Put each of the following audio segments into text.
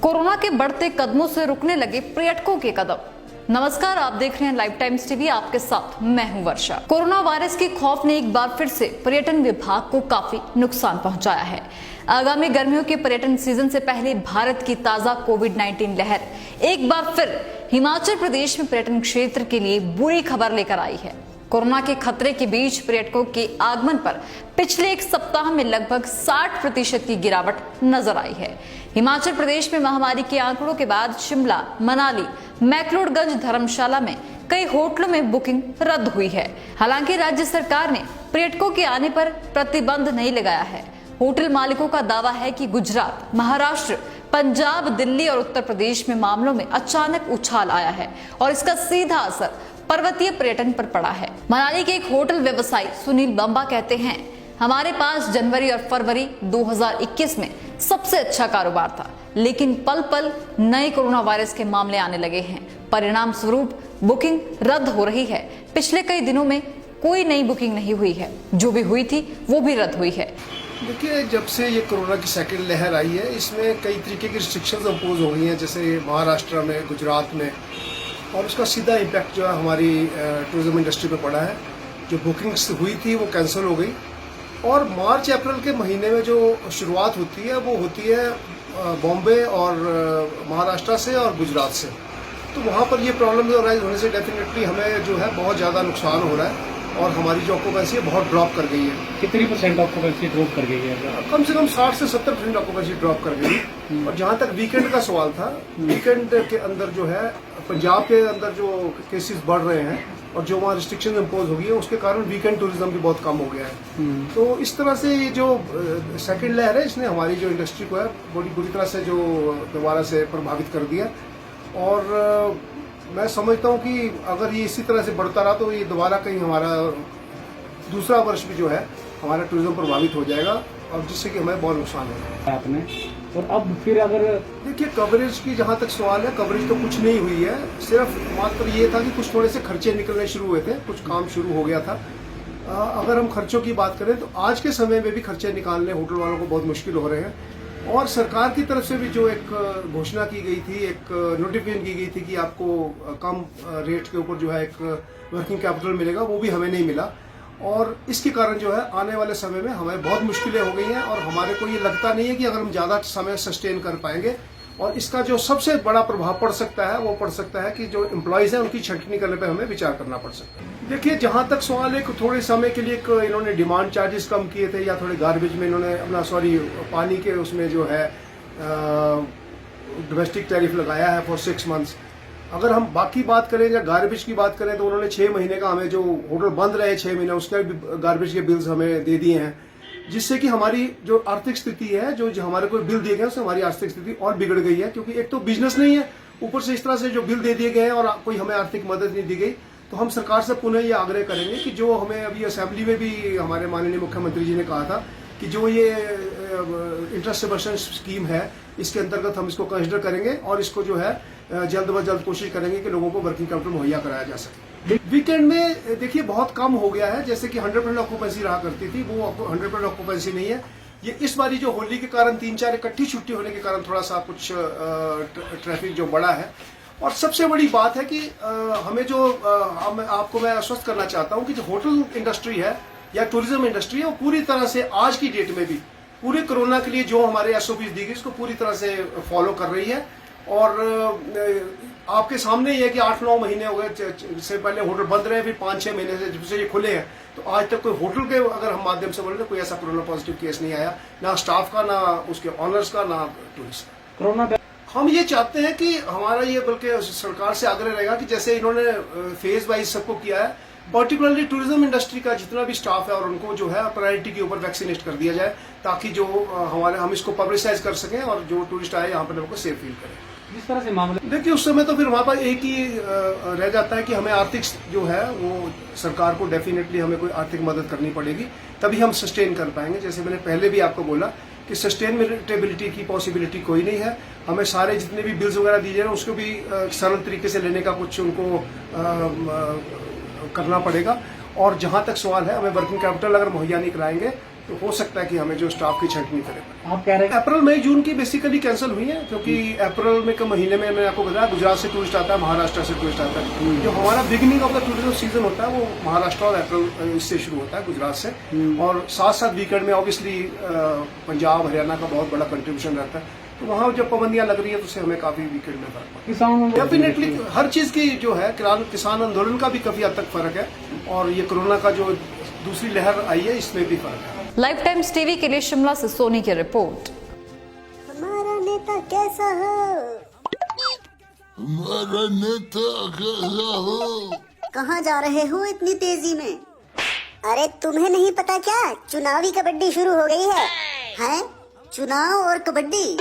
Corona के बढ़ते कदमों से रुकने लगे पर्यटकों के कदम। नमस्कार, आप देख रहे हैं लाइव टाइम्स टीवी, आपके साथ मैं हूं वर्षा। कोरोना वायरस के खौफ ने एक बार फिर से पर्यटन विभाग को काफी नुकसान पहुंचाया है। आगामी गर्मियों के पर्यटन सीजन से पहले भारत की ताजा कोविड-19 लहर एक बार फिर हिमाचल प्रदेश में पर्यटन क्षेत्र के लिए बुरी खबर लेकर आई है। कोरोना के खतरे के बीच पर्यटकों के आगमन पर पिछले एक सप्ताह में लगभग 60% की गिरावट नजर आई है। हिमाचल प्रदेश में महामारी के आंकड़ों के बाद शिमला, मनाली, मैक्लोडगंज, धर्मशाला में कई होटलों में बुकिंग रद्द हुई है। हालांकि राज्य सरकार ने पर्यटकों के आने पर प्रतिबंध नहीं लगाया है। होटल मालिकों का दावा है कि गुजरात, महाराष्ट्र, पंजाब, दिल्ली और उत्तर प्रदेश में मामलों में अचानक उछाल आया है और इसका सीधा असर पर्वतीय पर्यटन पर पड़ा है। मनाली के एक होटल व्यवसायी सुनील बंबा कहते हैं, हमारे पास जनवरी और फरवरी 2021 में सबसे अच्छा कारोबार था, लेकिन पल पल नए कोरोना वायरस के मामले आने लगे हैं। परिणाम स्वरूप बुकिंग रद्द हो रही है। पिछले कई दिनों में कोई नई बुकिंग नहीं हुई है, जो भी हुई थी वो भी रद्द हुई है। देखिए, जब से ये कोरोना की सेकेंड लहर आई है, इसमें कई तरीके की रिस्ट्रिक्शंस इम्पोज हो गई हैं, जैसे महाराष्ट्र में, गुजरात में, और उसका सीधा इम्पैक्ट जो है हमारी टूरिज्म इंडस्ट्री पे पड़ा है। जो बुकिंग्स हुई थी वो कैंसिल हो गई और मार्च अप्रैल के महीने में जो शुरुआत होती है वो होती है बॉम्बे और महाराष्ट्र से और गुजरात से। तो वहाँ पर ये प्रॉब्लम राइज होने से डेफिनेटली हमें जो है बहुत ज़्यादा नुकसान हो रहा है और हमारी जो ऑक्यूपेंसी है बहुत ड्रॉप कर गई है। कितनी % ऑक्यूपेंसी ड्रॉप कर गई है? कम से कम 60 से 70% ऑक्यूपेंसी ड्रॉप कर गई। और जहाँ तक वीकेंड का सवाल था, वीकेंड के अंदर जो है पंजाब के अंदर जो केसेस बढ़ रहे हैं और जो वहाँ रिस्ट्रिक्शन इम्पोज हो गई है, उसके कारण वीकेंड टूरिज्म भी बहुत कम हो गया है। तो इस तरह से ये जो सेकेंड लहर है, इसने हमारी जो इंडस्ट्री को है बड़ी बुरी तरह से जो दोबारा से प्रभावित कर दिया। और मैं समझता हूँ कि अगर ये इसी तरह से बढ़ता रहा तो ये दोबारा कहीं हमारा दूसरा वर्ष भी जो है हमारा टूरिज्म प्रभावित हो जाएगा और जिससे कि हमें बहुत नुकसान होगा। आपने और अब फिर अगर देखिए, कवरेज की जहाँ तक सवाल है, कवरेज तो कुछ नहीं हुई है। सिर्फ मात्र ये था कि कुछ थोड़े से खर्चे निकलने शुरू हुए थे, कुछ काम शुरू हो गया था। अगर हम खर्चों की बात करें तो आज के समय में भी खर्चे निकालने होटल वालों को बहुत मुश्किल हो रहे हैं। और सरकार की तरफ से भी जो एक घोषणा की गई थी, एक नोटिफिकेशन की गई थी कि आपको कम रेट के ऊपर जो है एक वर्किंग कैपिटल मिलेगा, वो भी हमें नहीं मिला। और इसके कारण जो है आने वाले समय में हमें बहुत मुश्किलें हो गई हैं और हमारे को ये लगता नहीं है कि अगर हम ज़्यादा समय सस्टेन कर पाएंगे। और इसका जो सबसे बड़ा प्रभाव पड़ सकता है वो पड़ सकता है कि जो एम्प्लॉयज़ हैं उनकी छंटनी करने पर हमें विचार करना पड़ सकता है। देखिए, जहाँ तक सवाल है, थोड़े समय के लिए इन्होंने डिमांड चार्जेस कम किए थे या थोड़े गार्बेज में इन्होंने अपना पानी के उसमें जो है डोमेस्टिक टैरिफ लगाया है फॉर 6 मंथ्स। अगर हम बाकी बात करें या गार्बेज की बात करें तो उन्होंने 6 महीने का हमें जो होटल बंद रहे 6 महीने उसके भी गार्बेज के बिल्स हमें दे दिए हैं, जिससे कि हमारी जो आर्थिक स्थिति है, जो हमारे को बिल दिए गए उससे हमारी आर्थिक स्थिति और बिगड़ गई है। क्योंकि एक तो बिजनेस नहीं है, ऊपर से इस तरह से जो बिल दे दिए गए हैं और कोई हमें आर्थिक मदद नहीं दी गई। तो हम सरकार से पुनः ये आग्रह करेंगे कि जो हमें अभी असेंबली में भी हमारे माननीय मुख्यमंत्री जी ने कहा था कि जो ये इंटरेस्ट सब्वेंशन स्कीम है, इसके अंतर्गत हम इसको कंसिडर करेंगे और इसको जो है जल्द व जल्द कोशिश करेंगे कि लोगों को वर्किंग कैपिटल मुहैया कराया जा सके। वीकेंड में देखिए बहुत कम हो गया है, जैसे कि 100% ऑक्यूपेंसी रहा करती थी, वो 100% ऑक्यूपेंसी नहीं है। ये इस बारी जो होली के कारण 3-4 इकट्ठी छुट्टी होने के कारण थोड़ा सा कुछ ट्रैफिक जो बढ़ा है। और सबसे बड़ी बात है कि हमें जो आपको मैं आश्वस्त करना चाहता हूँ कि जो होटल इंडस्ट्री है या टूरिज्म इंडस्ट्री है, वो पूरी तरह से आज की डेट में भी पूरे कोरोना के लिए जो हमारे SOPs दी गई उसको पूरी तरह से फॉलो कर रही है। और आपके सामने ही है कि 8-9 महीने हो गए से पहले होटल बंद रहे, फिर 5-6 महीने से जब से ये खुले हैं तो आज तक कोई होटल के अगर हम माध्यम से बोले तो कोई ऐसा कोरोना पॉजिटिव केस नहीं आया, ना स्टाफ का, ना उसके ऑनर्स का, ना टूरिस्ट का। कोरोना हम ये चाहते हैं कि हमारा ये बल्कि सरकार से आग्रह रहेगा कि जैसे इन्होंने फेज वाइज सबको किया है, पर्टिकुलरली टूरिज्म इंडस्ट्री का जितना भी स्टाफ है और उनको जो है प्रायोरिटी के ऊपर वैक्सीनेट कर दिया जाए, ताकि जो हम इसको पब्लिसाइज कर सकें और जो टूरिस्ट आए यहाँ पर लोगों को सेफ फील करें। जिस तरह से मामले देखिए, उस समय तो फिर वहाँ पर एक ही रह जाता है कि हमें आर्थिक जो है वो सरकार को डेफिनेटली हमें कोई आर्थिक मदद करनी पड़ेगी, तभी हम सस्टेन कर पाएंगे। जैसे मैंने पहले भी आपको बोला कि सस्टेनेबिलिटी की पॉसिबिलिटी कोई नहीं है। हमें सारे जितने भी बिल्स वगैरह दिए जाए उसको भी सरल तरीके से लेने का कुछ उनको करना पड़ेगा। और जहाँ तक सवाल है, हमें वर्किंग कैपिटल अगर मुहैया नहीं कराएंगे तो हो सकता है कि हमें जो स्टाफ की छंटनी करे। आप कह रहे हैं अप्रैल मई जून की बेसिकली कैंसिल हुई है, क्योंकि अप्रैल में के महीने में मैंने आपको बताया गुजरात से टूरिस्ट आता है, महाराष्ट्र से टूरिस्ट आता है। जो हमारा beginning of the tourism season होता है वो महाराष्ट्र और अप्रैल इससे शुरू होता है, गुजरात से। और साथ साथ वीकेंड में ऑब्वियसली पंजाब हरियाणा का बहुत बड़ा कंट्रीब्यूशन रहता है, तो वहाँ जब पाबंदियां लग रही है तो उससे हमें काफी वीकेंड में फर्क पड़ता किसानों है। डेफिनेटली हर चीज की जो है किसान आंदोलन का भी काफी हद तक फर्क है, और ये कोरोना का जो दूसरी लहर आई है इसमें भी फर्क है। लाइफ टाइम्स टीवी के लिए शिमला से सोनी की रिपोर्ट। हमारा नेता कैसा हो? हमारा नेता कैसा हो? कहाँ जा रहे हो इतनी तेजी में? अरे तुम्हें नहीं पता क्या, चुनावी कबड्डी शुरू हो गई है। हैं? चुनाव और कबड्डी?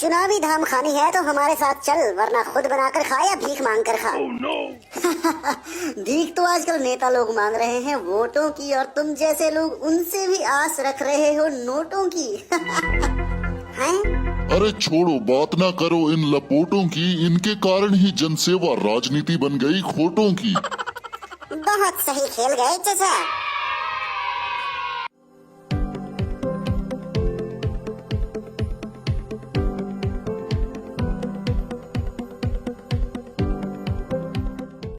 चुनावी धाम खानी है तो हमारे साथ चल, वरना खुद बनाकर खा या भीख मांग कर खा। भीख तो आजकल नेता लोग मांग रहे हैं वोटों की, और तुम जैसे लोग उनसे भी आस रख रहे हो नोटों की। हैं? अरे छोड़ो, बात ना करो इन लपोटों की, इनके कारण ही जनसेवा राजनीति बन गई खोटों की। बहुत सही खेल गए चाचा।